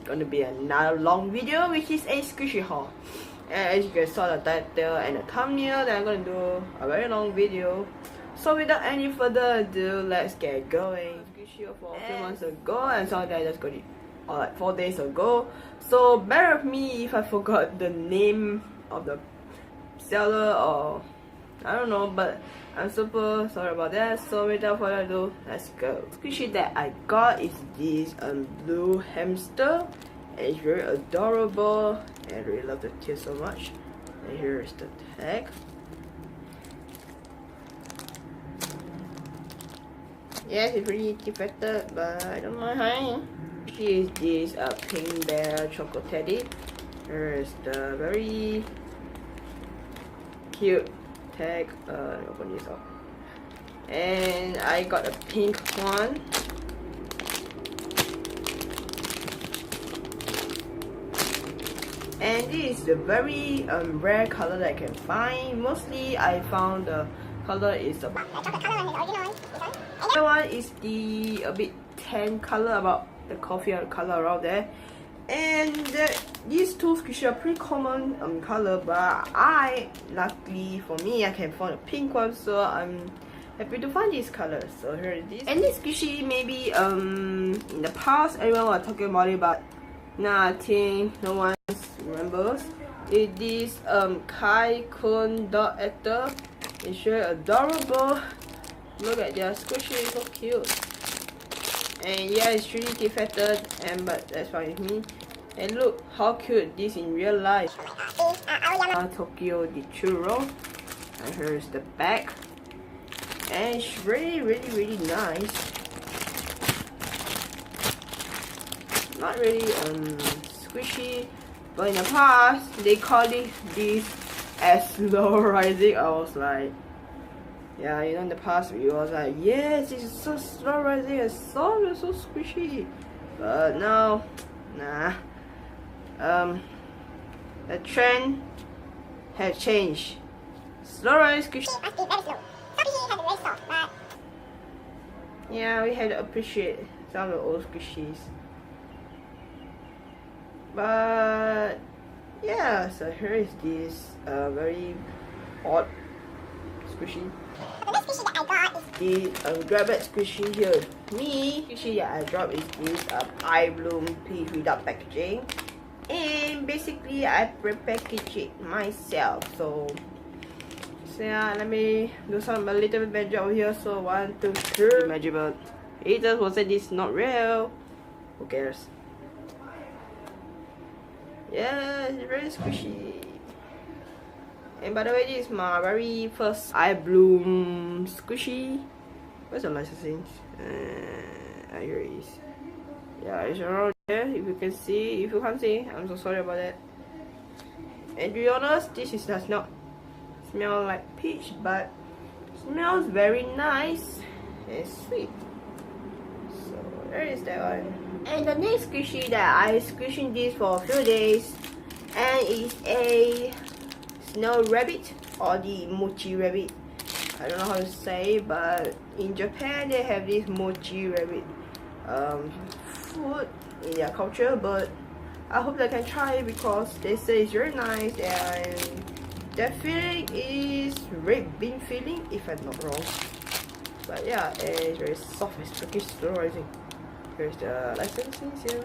gonna be another long video, which is a squishy haul. And as you guys saw the title and the thumbnail, that I'm gonna do a very long video. So without any further ado, let's get going. Squishy for a few months ago, and so I just got it like 4 days ago. So bear with me if I forgot the name of the seller or I don't know, but I'm super sorry about that. So without further ado, let's go. Squishy that I got is this blue hamster, and it's very adorable, and I really love the tail so much. And here is the tag. Yes, it's really defected, but I don't mind. Hi. She is this pink bear choco teddy. Here is the very cute tag. Open this up. And I got a pink one. And this is the very rare color that I can find. Mostly I found the color is the other one is the a bit tan color, about the coffee color around there. And these two squishy are pretty common color, but luckily for me, I can find a pink one, so I'm happy to find this color. So here it is. And this squishy, maybe in the past everyone was talking about it, but now I think no one remembers. It is Kai Kun dog actor. It's very adorable. Look at their squishy, so cute. And yeah, it's really defected, but that's fine with me. And look how cute this in real life. Tokyo the churro. And here's the back. And it's really nice. Not really squishy, but in the past they called this as slow rising. I was like, yeah, you know, in the past we was like, yes, this is so slow rising and so squishy. But now, nah. The trend has changed. Slow rising squishy must be very slow. Squishy has very soft, but yeah, we had to appreciate some of the old squishies. But yeah, so here is this very odd squishy. The next squishy that I got is the Grabit squishy here. Squishy that I dropped is this iBloom piece without packaging. And basically I prepackaged it myself. So yeah, let me do a little bit magic over here. So 1, 2, 3 magic, but haters will say this is not real. Who cares? Yeah, it's very squishy. And by the way, this is my very first iBloom squishy. Where's the licensing? Here it is. Yeah, it's around there. If you can see, if you can't see, I'm so sorry about that. And to be honest, this does not smell like peach, but smells very nice and sweet. So there is that one. And the next squishy that I squishing this for a few days, and it's a snow rabbit or the mochi rabbit. I don't know how to say, but in Japan they have this mochi rabbit food in their culture. But I hope they can try it because they say it's very nice, and the feeling is red bean feeling, if I'm not wrong. But yeah, it's very soft, it's Turkish slow rising. Here's the licensing here.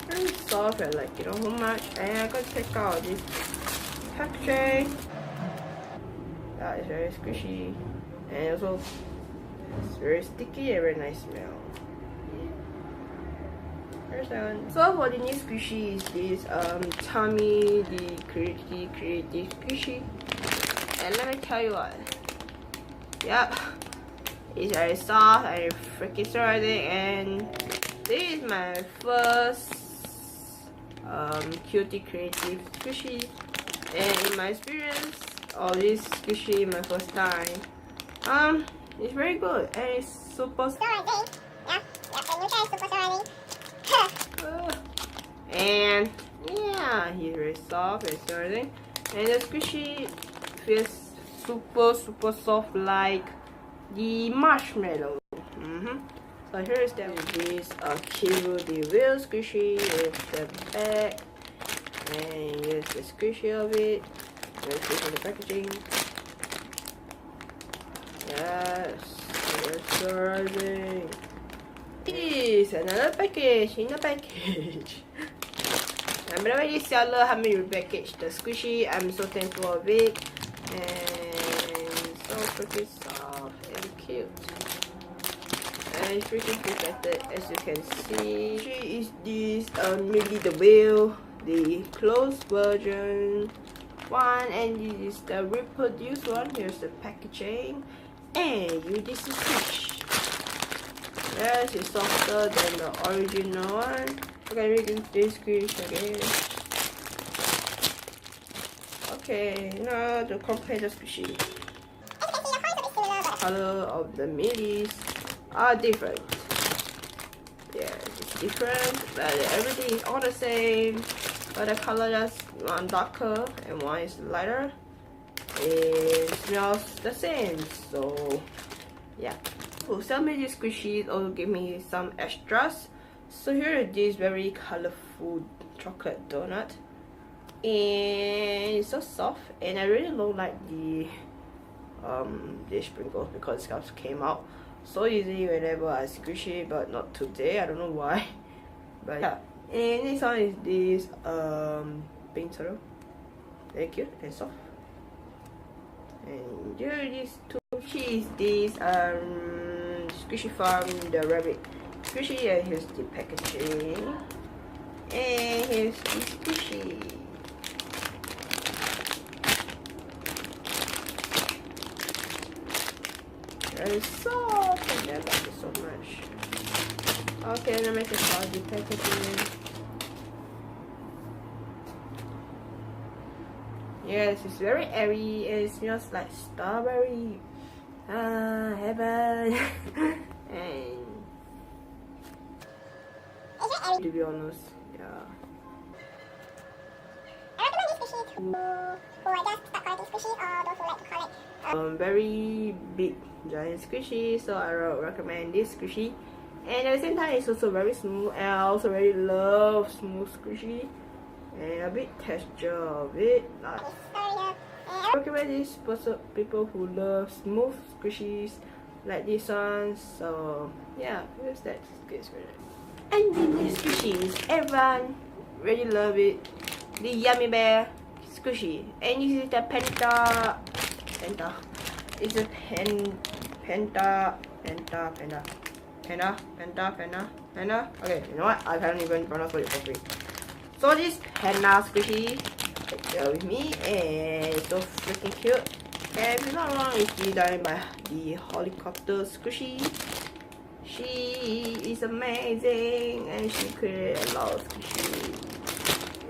Very soft, I like it so much. And I gotta check out this packaging. That is very squishy, and also it's very sticky and very nice smell. There's that one. So for the new squishy is this Tommy the creative squishy. And let me tell you what. Yep. It's very soft and freaking surprising, and this is my first Cutie Creative squishy, and in my experience of this squishy my first time, it's very good and it's super surprising. Yeah, and you guys super surprising. And yeah, it's very soft and surprising, and the squishy feels super soft like the marshmallow. So here's the this Kiru the real squishy with the back, and here's the squishy of it. Let's see for the packaging. Yes, it's rising. This another package in the package. I'm very seller help me repackage the squishy. I'm so thankful of it, and so pretty soft and cute. And it's pretty protected, as you can see. She is this maybe the wheel, the closed version one, and this is the reproduced one. Here's the packaging, and this is fish. Yes, it's softer than the original one. Okay, we can this squish again. Okay, now to compare the squishy. The color of the minis are different. Yeah, it's different, but everything is all the same. But the color just one darker and one is lighter. It smells the same, so yeah. Who sell me these squishies or give me some extras. So here is this very colorful chocolate donut, and it's so soft, and I really don't like the sprinkles because it came out so easy whenever I squish it, but not today. I don't know why. But yeah, and this one is this pink turtle, very cute and soft. And here is two cheese, this squishy from the rabbit squishy, and here's the packaging, and here's the squishy. Very soft, and I like it so much. Okay, let me make it the packaging. Yes, it's very airy and it smells like strawberry. Heaven. And to be honest, yeah. I recommend this squishy who I just start collecting squishies, or those who like to collect very big giant squishy, so I recommend this squishy. And at the same time, it's also very smooth, and I also really love smooth squishy and a bit texture of it. I recommend this for people who love smooth squishies like this one. So yeah, here's that squishy. And these squishies, everyone really love it. The Yummy Bear squishy, and this is the Penta. It's a Penta. Okay, you know what? I can't even pronounce it properly. So this Panda squishy, bear with me, and it's so freaking cute. And if it's not wrong, it's designed by the helicopter squishy. She is amazing, and she created a lot of squishy.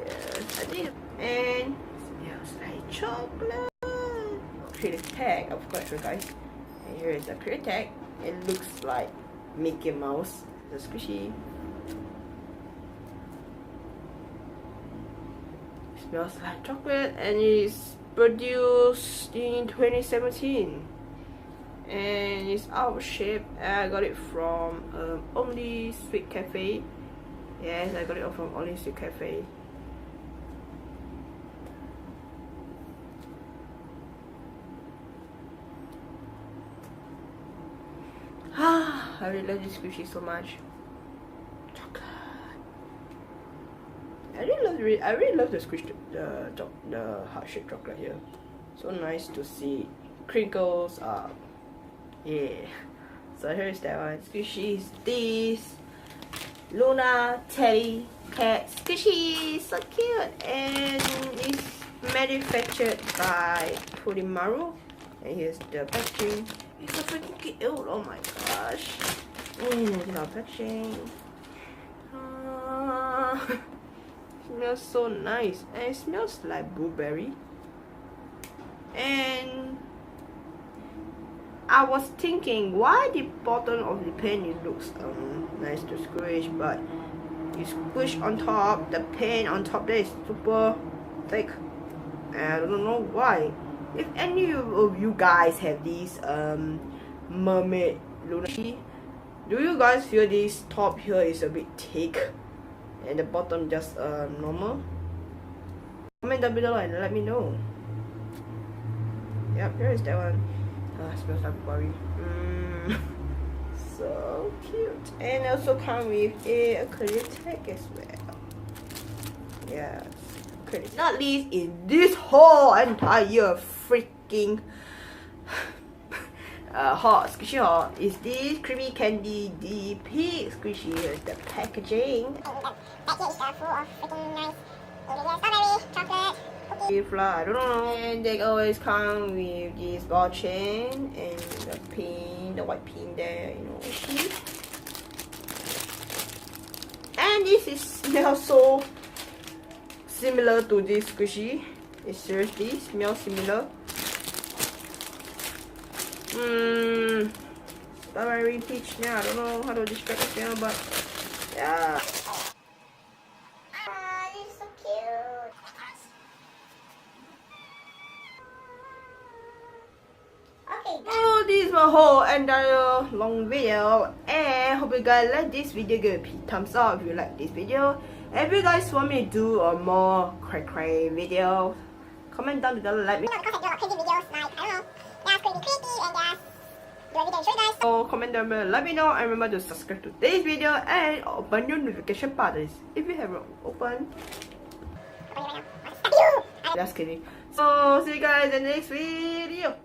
Yes, I did. And it smells like chocolate. Create tag, of course, you guys. And here is the create tag. It looks like Mickey Mouse, the squishy. It smells like chocolate, and it's produced in 2017. And it's our shape. I got it from Only Sweet Cafe. Yes, I got it from Only Sweet Cafe. I really love this squishy so much. Chocolate. I really love the squish, the heart-shaped chocolate here. So nice to see. Crinkles up. Yeah. So here's that one. Squishy is this Luna Teddy Cat squishy. So cute, and it's manufactured by Purimaru. And here's the packaging. It's so freaking cute. Oh my gosh. Look at packaging. Smells so nice, and it smells like blueberry. And I was thinking, why the bottom of the pen it looks nice to squish, but you squish on top, the pen on top there is super thick, and I don't know why. If any of you guys have these mermaid Luna, Do you guys feel this top here is a bit thick and the bottom just normal? Comment down below and let me know. Yep, here is that one. Smells like curry. So cute. And also come with a clear tag as well. Yes. Not least in this whole entire freaking squishy haul is this creamy candy DP squishy. Here's the packaging. That here is full of freaking nice ingredients. Strawberry, chocolate, cookie. Flour, I don't know. And they always come with this ball chain and the pin, the white pin there, you know. See? And this is smells so similar to this squishy. It seriously smells similar. Strawberry peach. Yeah, I don't know how to describe the smell, but yeah. This is so cute. Okay, So this is my whole entire long video, and hope you guys like this video. Give it a big thumbs up if you like this video. If you guys want me to do a more cray video, comment down below. Let me know the concept of crazy videos, like, I don't know, just crazy creepy and just do a video and show you guys. know. Comment down below. Let me know, and remember to subscribe to today's video and open your notification buttons if you haven't opened. Open it right now. Stop you! Just kidding. So see you guys in the next video.